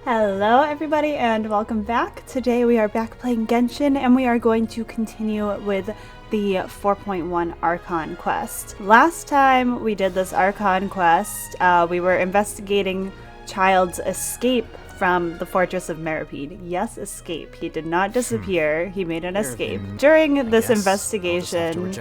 Hello everybody and welcome back. Today we are back playing Genshin and we are going to continue with the 4.1 Archon Quest. Last time we did this Archon Quest, we were investigating Child's escape from the Fortress of Meropide. Yes, escape. He did not disappear. He made an escape. During this investigation,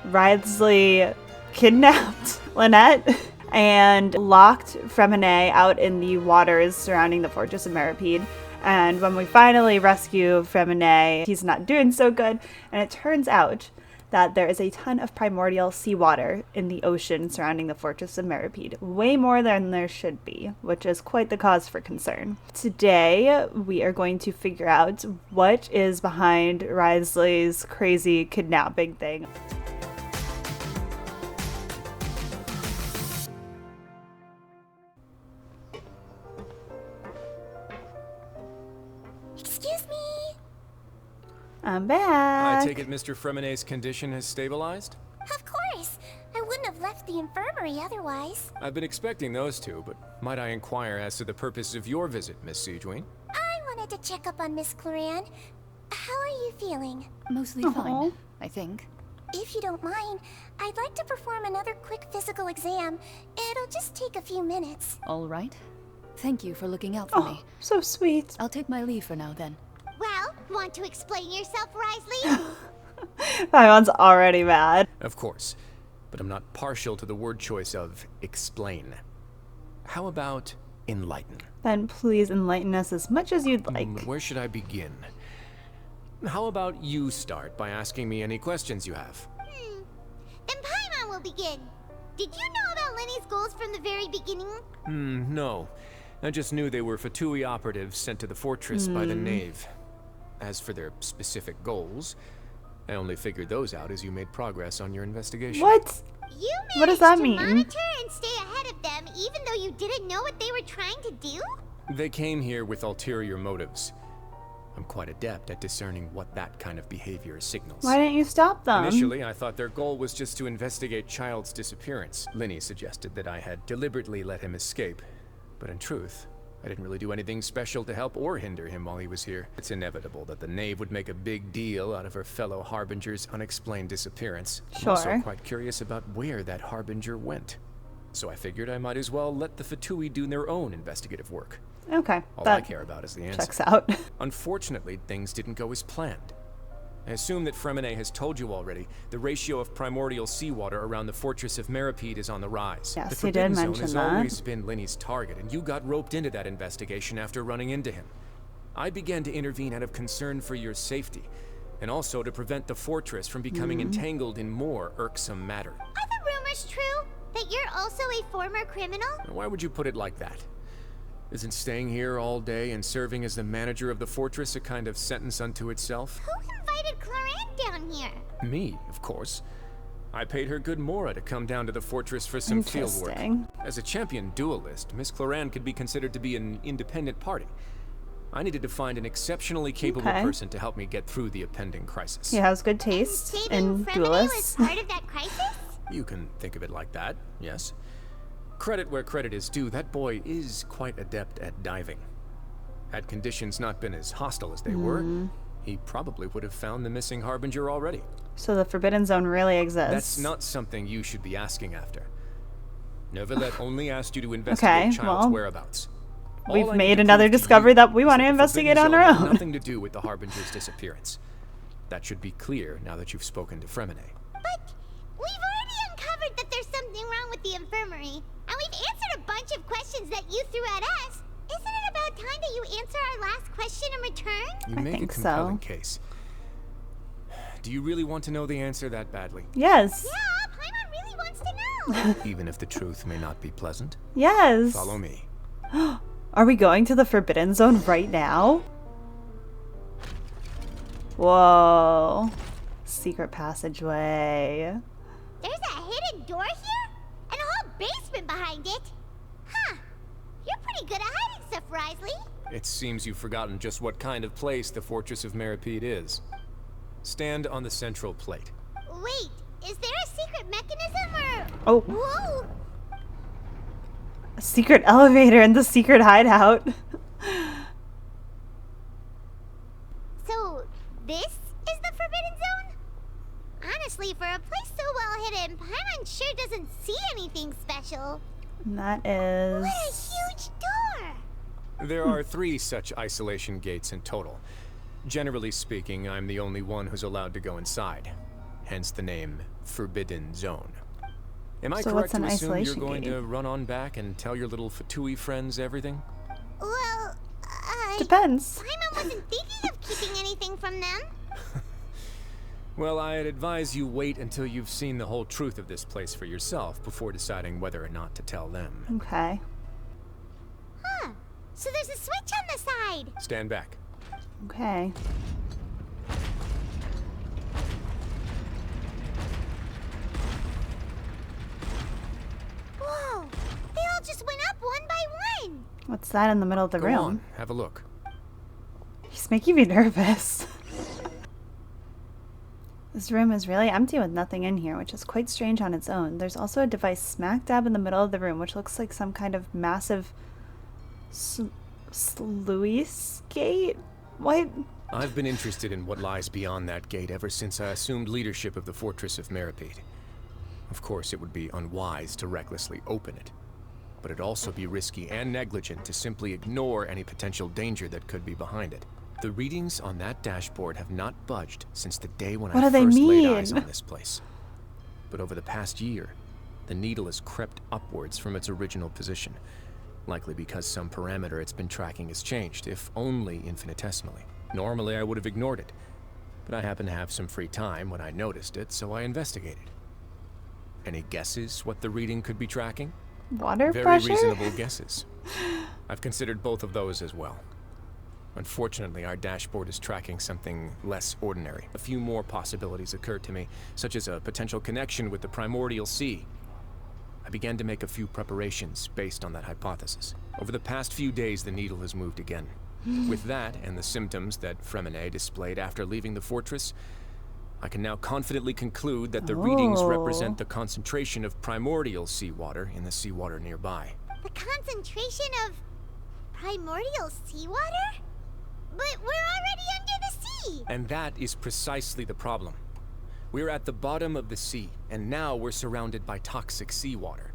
Wriothesley kidnapped Lynette and locked Fontaine out in the waters surrounding the Fortress of Meropide. And when we finally rescue Fontaine, he's not doing so good, and it turns out that there is a ton of primordial seawater in the ocean surrounding the Fortress of Meropide. Way more than there should be, which is quite the cause for concern. Today, we are going to figure out what is behind Wriothesley's crazy kidnapping thing. I'm back. I take it Mr. Fremonet's condition has stabilized? Of course. I wouldn't have left the infirmary otherwise. I've been expecting those two, but might I inquire as to the purpose of your visit, Miss Sejuane? I wanted to check up on Miss Cloran. How are you feeling? Mostly fine, I think. If you don't mind, I'd like to perform another quick physical exam. It'll just take a few minutes. All right. Thank you for looking out for me. So sweet. I'll take my leave for now then. Well, want to explain yourself, Wriothesley? Paimon's already mad. Of course, but I'm not partial to the word choice of explain. How about enlighten? Then please enlighten us as much as you'd like. Where should I begin? How about you start by asking me any questions you have? Then Paimon will begin. Did you know about Lenny's goals from the very beginning? No. I just knew they were Fatui operatives sent to the fortress by the Knave. As for their specific goals, I only figured those out as you made progress on your investigation. What? You What does that managed to mean? monitor and stay ahead of them even though you didn't know what they were trying to do? They came here with ulterior motives. I'm quite adept at discerning what that kind of behavior signals. Why didn't you stop them? Initially, I thought their goal was just to investigate Child's disappearance. Lyney suggested that I had deliberately let him escape, but in truth, I didn't really do anything special to help or hinder him while he was here. It's inevitable that the Knave would make a big deal out of her fellow Harbinger's unexplained disappearance. Sure. I'm also quite curious about where that Harbinger went. So I figured I might as well let the Fatui do their own investigative work. Okay. All that I care about is the answer. checks out. Unfortunately, things didn't go as planned. I assume that Fremonet has told you already, the ratio of primordial seawater around the Fortress of Meropide is on the rise. Yes, the he did Forbidden Zone mention has that. always been Lyney's target, and you got roped into that investigation after running into him. I began to intervene out of concern for your safety, and also to prevent the fortress from becoming entangled in more irksome matter. Are the rumors true? That you're also a former criminal? Why would you put it like that? Isn't staying here all day and serving as the manager of the fortress a kind of sentence unto itself? Who invited Cloran down here? Me, of course. I paid her good mora to come down to the fortress for some field work. Interesting. As a champion duelist, Miss Cloran could be considered to be an independent party. I needed to find an exceptionally capable person to help me get through the impending crisis. He has good taste Saving in Fremonet duelists. was part of that crisis? You can think of it like that, yes. Credit where credit is due, that boy is quite adept at diving. Had conditions not been as hostile as they were, he probably would have found the missing Harbinger already. So the Forbidden Zone really exists. That's not something you should be asking after. Neverlet only asked you to investigate Child's whereabouts. We've All I made need to another prove to discovery you that we is want to the investigate Forbidden on our Zone had own. nothing to do with the Harbinger's disappearance. That should be clear now that you've spoken to Fremonet. But we've already uncovered that there's something wrong with the infirmary, and we've answered a bunch of questions that you threw at us. Isn't it about time that you answer our last question in return? You I make a think so. compelling case. Do you really want to know the answer that badly? Yes. Yeah, Paimon really wants to know. Even if the truth may not be pleasant? Yes. Follow me. Are we going to the Forbidden Zone right now? Whoa. Secret passageway. There's a hidden door here? And a whole basement behind it? Huh. You're pretty good at hiding stuff, Wriothesley. It seems you've forgotten just what kind of place the Fortress of Meropide is. Stand on the central plate. Wait, is there a secret mechanism or... Oh. Whoa! A secret elevator in the secret hideout. So, this is the Forbidden Zone? Honestly, for a place so well hidden, Paimon sure doesn't see anything special. And that is... What a huge door! There are 3 such isolation gates in total. Generally speaking, I'm the only one who's allowed to go inside. Hence the name Forbidden Zone. Am I So correct what's an to assume you're isolation going gate? to run on back and tell your little Fatui friends everything? Well, Depends. Paimon wasn't thinking of keeping anything from them. Well, I'd advise you wait until you've seen the whole truth of this place for yourself before deciding whether or not to tell them. Okay. Huh. So there's a switch on the side. Stand back. Okay. Whoa. They all just went up one by one. What's that in the middle of the Go room? on, have a look. He's making me nervous. This room is really empty with nothing in here, which is quite strange on its own. There's also a device smack dab in the middle of the room, which looks like some kind of massive sluice gate? What? I've been interested in what lies beyond that gate ever since I assumed leadership of the Fortress of Meripede. Of course, it would be unwise to recklessly open it, but it'd also be risky and negligent to simply ignore any potential danger that could be behind it. The readings on that dashboard have not budged since the day when What I do they first laid eyes mean? on this place. But over the past year, the needle has crept upwards from its original position, likely because some parameter it's been tracking has changed, if only infinitesimally. Normally I would have ignored it, but I happened to have some free time when I noticed it, so I investigated. Any guesses what the reading could be tracking? Water Very pressure? reasonable guesses. I've considered both of those as well. Unfortunately, our dashboard is tracking something less ordinary. A few more possibilities occurred to me, such as a potential connection with the primordial sea. I began to make a few preparations based on that hypothesis. Over the past few days, the needle has moved again. With that, and the symptoms that Fremine displayed after leaving the fortress, I can now confidently conclude that the readings represent the concentration of primordial seawater in the seawater nearby. The concentration of primordial seawater? But we're already under the sea! And that is precisely the problem. We're at the bottom of the sea, and now we're surrounded by toxic seawater.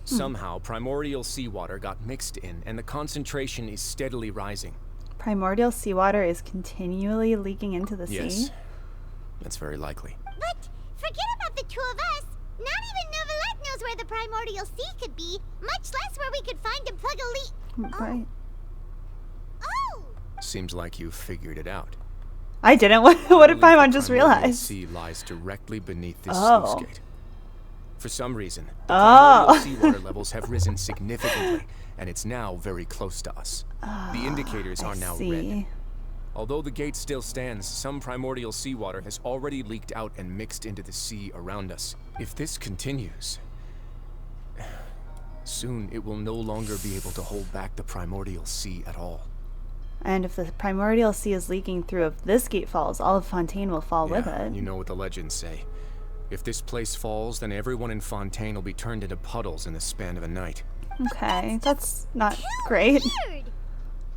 Somehow, primordial seawater got mixed in, and the concentration is steadily rising. Primordial seawater is continually leaking into the sea? Yes, that's very likely. But forget about the two of us. Not even Novelette knows where the primordial sea could be, much less where we could find and plug a leak. Right. Oh! Seems like you've figured it out. I didn't. What did I believe Paimon the just primordial realize? sea lies directly beneath this Oh. sluice gate. For some reason, the Oh. primordial seawater levels have risen significantly, and it's now very close to us. The indicators I are now see. red. Although the gate still stands, some primordial seawater has already leaked out and mixed into the sea around us. If this continues, soon it will no longer be able to hold back the primordial sea at all. And if the primordial sea is leaking through, if this gate falls, all of Fontaine will fall with Yeah, it. you know what the legends say. If this place falls, then everyone in Fontaine will be turned into puddles in the span of a night. Okay, that's not great. Weird!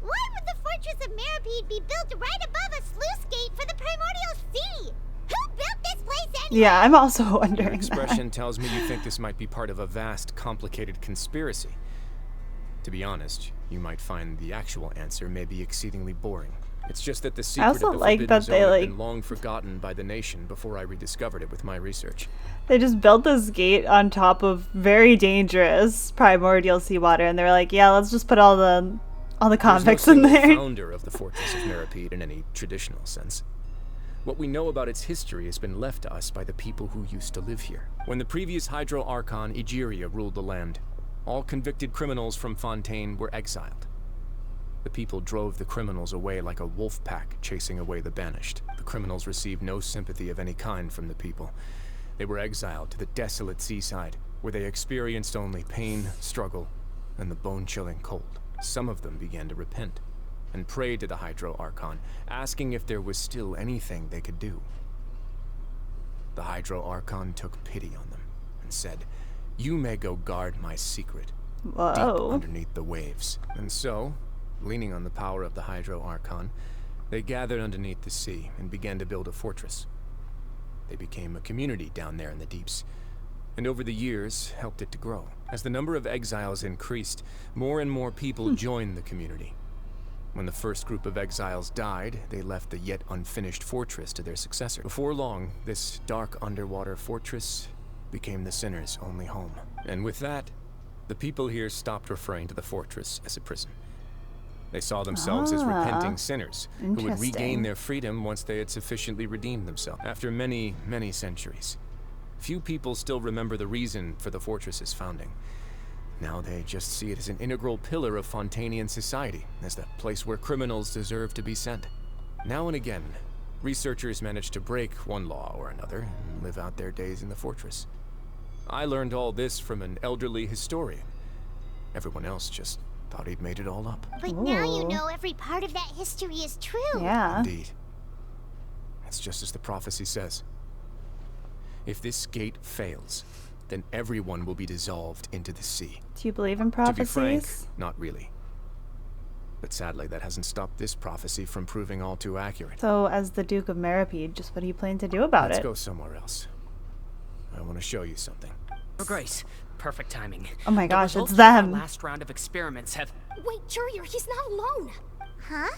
Why would the Fortress of Meripede be built right above a sluice gate for the primordial sea? Who built this place anyway? Yeah, I'm also Your wondering that. expression tells me you think this might be part of a vast, complicated conspiracy. To be honest, you might find the actual answer may be exceedingly boring. It's just that the secret also of the like Forbidden that Zone they, had like- been long forgotten by the nation before I rediscovered it with my research. They just built this gate on top of very dangerous primordial seawater, and they were like, "Yeah, let's just put all the convicts There's in no single there." founder of the Fortress of Meripede in any traditional sense. What we know about its history has been left to us by the people who used to live here. When the previous Hydro Archon Egeria ruled the land, all convicted criminals from Fontaine were exiled. The people drove the criminals away like a wolf pack chasing away the banished. The criminals received no sympathy of any kind from the people. They were exiled to the desolate seaside, where they experienced only pain, struggle, and the bone-chilling cold. Some of them began to repent and prayed to the Hydro Archon, asking if there was still anything they could do. The Hydro Archon took pity on them and said, "You may go guard my secret deep Whoa. underneath the waves." And so, Leaning on the power of the Hydro Archon, they gathered underneath the sea and began to build a fortress. They became a community down there in the deeps, and over the years helped it to grow. As the number of exiles increased, more and more people joined the community. When the first group of exiles died, they left the yet unfinished fortress to their successor. Before long, this dark underwater fortress became the sinner's only home. And with that, the people here stopped referring to the fortress as a prison. They saw themselves as repenting sinners who would regain their freedom once they had sufficiently redeemed themselves. After many, many centuries, few people still remember the reason for the fortress's founding. Now they just see it as an integral pillar of Fontainian society, as the place where criminals deserve to be sent. Now and again, researchers manage to break one law or another and live out their days in the fortress. I learned all this from an elderly historian. Everyone else just thought he'd made it all up. But now you know every part of that history is true. Yeah. Indeed. It's just as the prophecy says. If this gate fails, then everyone will be dissolved into the sea. Do you believe in To be frank, prophecies? not really. But sadly, that hasn't stopped this prophecy from proving all too accurate. So, as the Duke of Meripede, just what do you plan to do about Let's it? go somewhere else. I want to show you something. Your Grace, perfect timing. Oh my The gosh, results it's from our them. last round of experiments have... Wait, Jurier, he's not alone. Huh?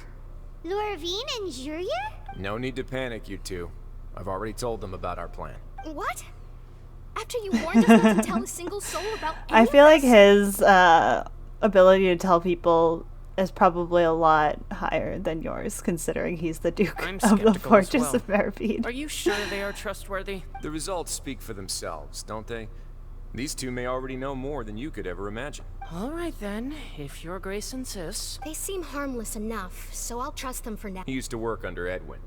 Lorvine and Jurier? No need to panic, you two. I've already told them about our plan. What? After you warned us not to tell a single soul about I feel like his ability to tell people is probably a lot higher than yours, considering he's the Duke I'm of the skeptical as Fortress well. of Meripede. Are you sure they are trustworthy? The results speak for themselves, don't they? These two may already know more than you could ever imagine. All right then, if Your Grace insists. They seem harmless enough, so I'll trust them for now. He used to work under Edwin.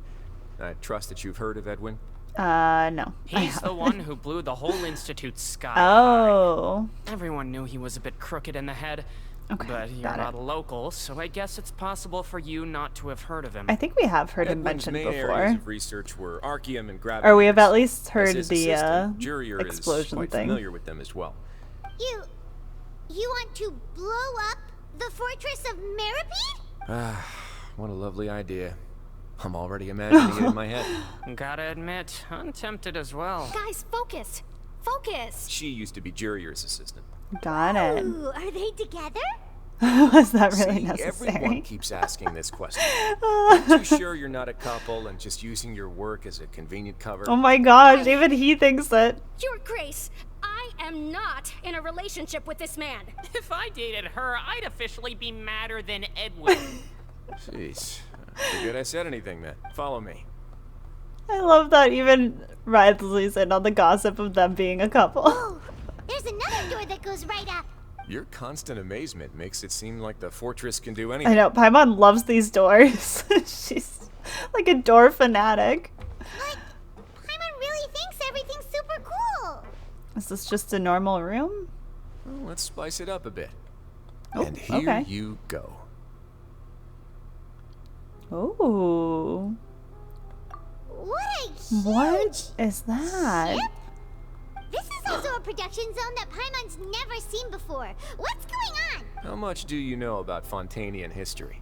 I trust that you've heard of Edwin. No. He's the one who blew the whole Institute's sky Oh. high. Everyone knew he was a bit crooked in the head. Okay, But you're got not it. a local, so I guess it's possible for you not to have heard of him. I think we have heard him Edwin's mentioned main areas before. of research were Archeum and Gravity. Or we have at least heard As his the assistant, Jurier is explosion quite thing. familiar with them as well. You want to blow up the Fortress of Meripede? What a lovely idea. I'm already imagining it in my head. Gotta admit, I'm tempted as well. Guys, focus! Focus! She used to be Jurier's assistant. Got it. Ooh, are they together? Was that really See, necessary? everyone keeps asking this question. I'm too sure you're not a couple and just using your work as a convenient cover. Oh my gosh, even he thinks it. Your Grace, I am not in a relationship with this man. If I dated her, I'd officially be madder than Edwin. Jeez. Forget I said anything then. Follow me. I love that even Riley's in on the gossip of them being a couple. Oh, there's another door that goes right up. Your constant amazement makes it seem like the fortress can do anything. I know, Paimon loves these doors. She's like a door fanatic. But Paimon really thinks everything's super cool. Is this just a normal room? Well, let's spice it up a bit. Oh, And here okay. you go. Oh. What a huge What is that? ship. This is also a production zone that Paimon's never seen before. What's going on? How much do you know about Fontainian history?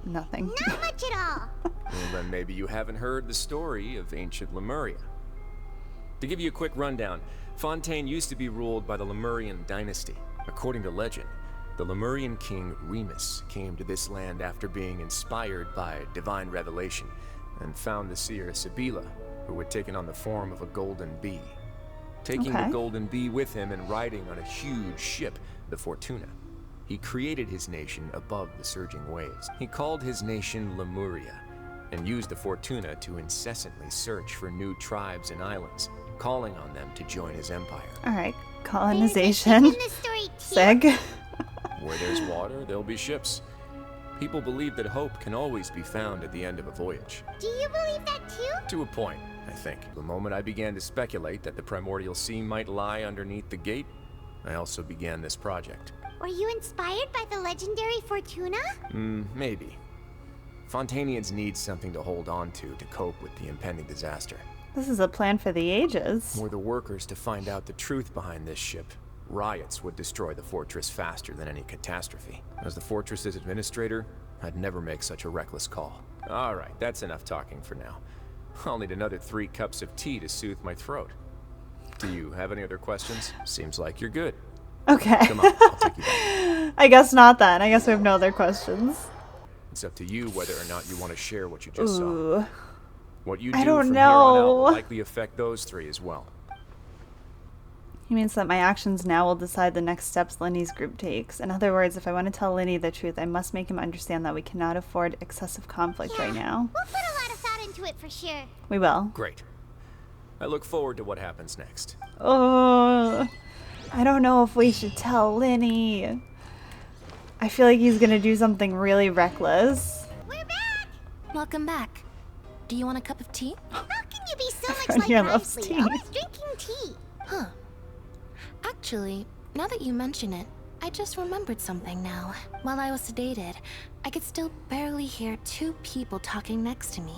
Nothing. Not much at all. Well, then maybe you haven't heard the story of ancient Lemuria. To give you a quick rundown, Fontaine used to be ruled by the Lemurian dynasty. According to legend, the Lemurian king Remus came to this land after being inspired by divine revelation and found the seer Sibila, who had taken on the form of a golden bee. Taking Okay. the golden bee with him and riding on a huge ship, the Fortuna, he created his nation above the surging waves. He called his nation Lemuria and used the Fortuna to incessantly search for new tribes and islands, calling on them to join his empire. Alright, There's a ship colonization. in the story too. Sick. Where there's water, there'll be ships. People believe that hope can always be found at the end of a voyage. Do you believe that too? To a point, I think. The moment I began to speculate that the primordial sea might lie underneath the gate, I also began this project. Were you inspired by the legendary Fortuna? Maybe. Fontainians need something to hold on to cope with the impending disaster. This is a plan for the ages. Were the workers to find out the truth behind this ship, Riots would destroy the fortress faster than any catastrophe. As the fortress's administrator, I'd never make such a reckless call. Alright, that's enough talking for now. I'll need another 3 cups of tea to soothe my throat. Do you have any other questions? Seems like you're good. Okay. Come on, I'll take you back. I guess not then. I guess we have no other questions. It's up to you whether or not you want to share what you just saw. Ooh. What you do I don't from here on out will know. likely affect those 3 as well. He means that my actions now will decide the next steps Lyney's group takes. In other words, if I want to tell Lyney the truth, I must make him understand that we cannot afford excessive conflict right now. We'll put a lot of thought into it for sure. We will. Great. I look forward to what happens next. Oh, I don't know if we should tell Lyney. I feel like he's gonna do something really reckless. We're back! Welcome back. Do you want a cup of tea? How can you be so much Everyone like here loves Risley? tea. Always drinking tea. Huh. Actually, now that you mention it, I just remembered something now. While I was sedated, I could still barely hear 2 people talking next to me.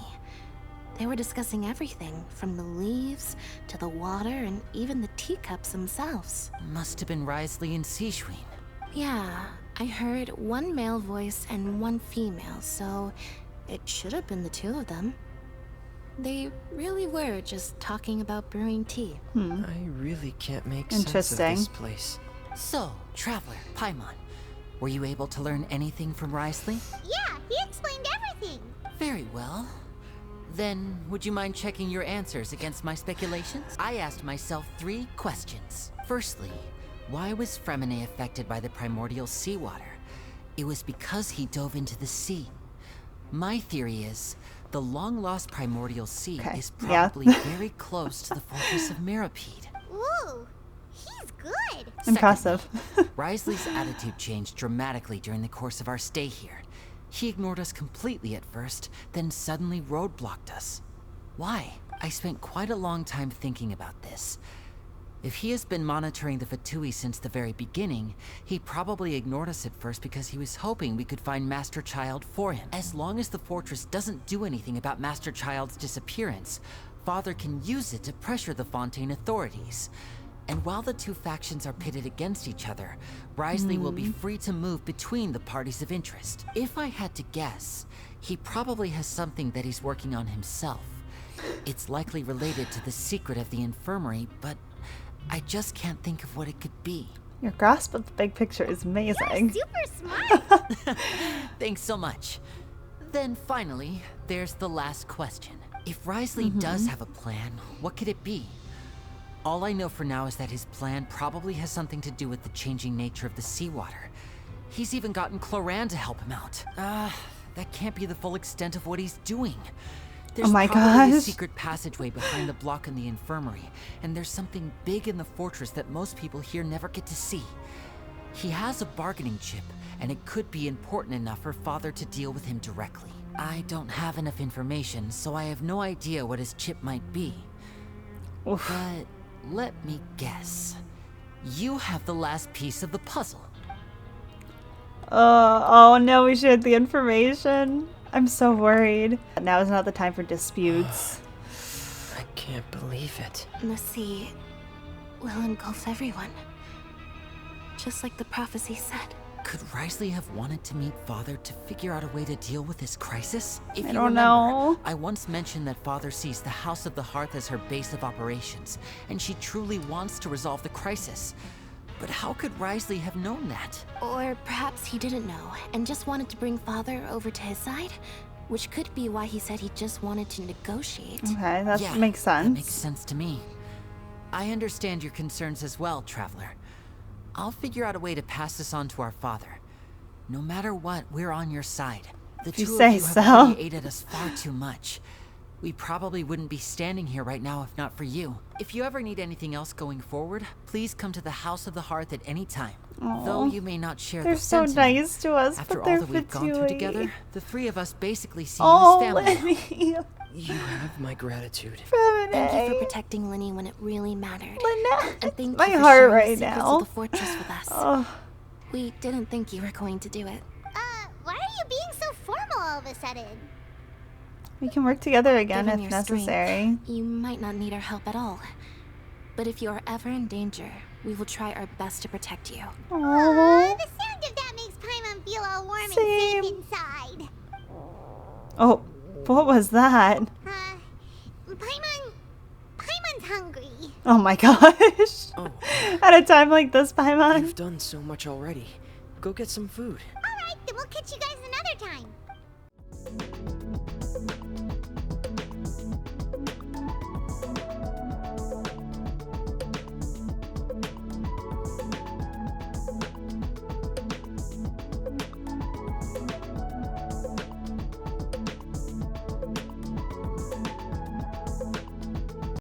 They were discussing everything, from the leaves to the water and even the teacups themselves. Must have been Risley and Sishween. Yeah, I heard 1 male voice and 1 female, so it should have been the 2 of them. They really were just talking about brewing tea. I really can't make sense of Interesting. this place. So, Traveler, Paimon, were you able to learn anything from Risley? Yeah, he explained everything. Very well. Then, would you mind checking your answers against my speculations? I asked myself 3 questions. Firstly, why was Fremine affected by the primordial seawater? It was because he dove into the sea. My theory is, the long-lost primordial sea is probably very close to the fortress of Mirapede. Ooh, he's good. Impressive. Risley's attitude changed dramatically during the course of our stay here. He ignored us completely at first, then suddenly roadblocked us. Why? I spent quite a long time thinking about this. If he has been monitoring the Fatui since the very beginning, he probably ignored us at first because he was hoping we could find Master Child for him. As long as the fortress doesn't do anything about Master Child's disappearance, Father can use it to pressure the Fontaine authorities. And while the 2 factions are pitted against each other, Risley will be free to move between the parties of interest. If I had to guess, he probably has something that he's working on himself. It's likely related to the secret of the infirmary, but I just can't think of what it could be. Your grasp of the big picture is amazing. You're super smart. Thanks so much. Then finally, there's the last question. If Risley does have a plan, what could it be? All I know for now is that his plan probably has something to do with the changing nature of the seawater. He's even gotten Cloran to help him out. That can't be the full extent of what he's doing. There's my probably a gosh. secret passageway behind the block in the infirmary, and there's something big in the fortress that most people here never get to see. He has a bargaining chip, and it could be important enough for Father to deal with him directly. I don't have enough information, so I have no idea what his chip might be. Oof. But let me guess. You have the last piece of the puzzle. Oh no, we shared the information. I'm so worried. Now is not the time for disputes. I can't believe it. The sea will engulf everyone. Just like the prophecy said. Could Risley have wanted to meet Father to figure out a way to deal with this crisis? If I you don't remember, know. I once mentioned that Father sees the House of the Hearth as her base of operations, and she truly wants to resolve the crisis. But how could Risley have known that? Or perhaps he didn't know and just wanted to bring Father over to his side? Which could be why he said he just wanted to negotiate. Okay, that Yeah, makes sense. That makes sense to me. I understand your concerns as well, Traveler. I'll figure out a way to pass this on to our father. No matter what, we're on your side. The you two say of you so. have already aided us far too much. We probably wouldn't be standing here right now if not for you. If you ever need anything else going forward, please come to the House of the Hearth at any time. Though you may not share They're the so sentiment, nice to us, after but all they're that we've gone through Fatui. together, the 3 of us basically see Oh, you as family now. Lyney. You have my gratitude. Thank you for Fremine. protecting Lyney when it really mattered. Lynette. And thank My you for heart sharing right the secrets now. of the fortress with us. Oh, We didn't think you were going to do it. Why are you being so formal all of a sudden? we can work together again Given if your strength, necessary. you might not need our help at all. But if you are ever in danger, we will try our best to protect you. Aww. The sound of that makes Paimon feel all warm Same. and safe inside. Oh, what was that? Paimon's hungry. Oh my gosh. Oh. At a time like this, Paimon. You've done so much already. Go get some food. Alright, then we'll catch you guys another time.